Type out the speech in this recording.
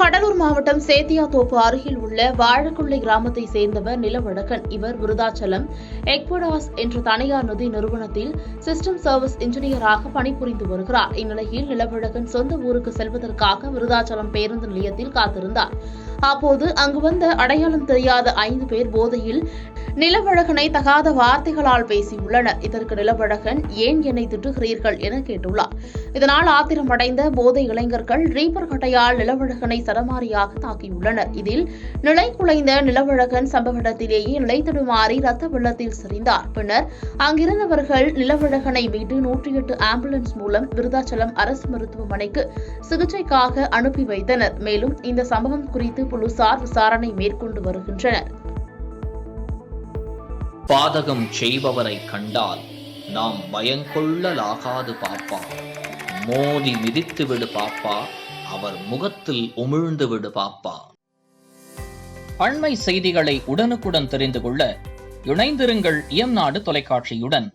கடலூர் மாவட்டம் சேத்தியாத்தோப்பு அருகில் உள்ள வாழக்குள்ளை கிராமத்தை சேர்ந்தவர் நிலவழகன். இவர் விருதாச்சலம் எக்வடாஸ் என்ற தனியார் நிதி நிறுவனத்தில் சிஸ்டம் சர்வீஸ் இன்ஜினியராக பணிபுரிந்து வருகிறார். இந்நிலையில் நிலவழகன் சொந்த ஊருக்கு செல்வதற்காக விருதாச்சலம் பேருந்து நிலையத்தில் காத்திருந்தார். அப்போது அங்கு வந்த அடையாளம் தெரியாத 5 பேர் போதையில் நிலவழகனை தகாத வார்த்தைகளால் பேசியுள்ளனர். இதற்கு நிலவழகன் ஏன் என்னை திட்டுகிறீர்கள் என கேட்டுள்ளார். இதனால் ஆத்திரமடைந்த போதை இளைஞர்கள் ரீப்பர் கட்டையால் நிலவழகனை சரமாரியாக தாக்கியுள்ளனர். இதில் நிலை குலைந்த நிலவழகன் சம்பவ இடத்திலேயே நிலை தடுமாறி ரத்த வெள்ளத்தில் சரிந்தார். பின்னர் அங்கிருந்தவர்கள் நிலவழகனை மீட்டு 108 ஆம்புலன்ஸ் மூலம் விருதாச்சலம் அரசு மருத்துவமனைக்கு சிகிச்சைக்காக அனுப்பி வைத்தனர். மேலும் இந்த சம்பவம் குறித்து போலீசார் விசாரணை மேற்கொண்டு வருகின்றனர். பாதகம் செய்பவரை கண்டால் நாம் பயங்கொள்ளலாகாது பாப்பா. மோதி மிதித்து விடு பாப்பா, அவர் முகத்தில் உமிழ்ந்து விடு பாப்பா. அண்மை செய்திகளை உடனுக்குடன் தெரிந்து கொள்ள இணைந்திருங்கள் இயம்நாடு தொலைக்காட்சியுடன்.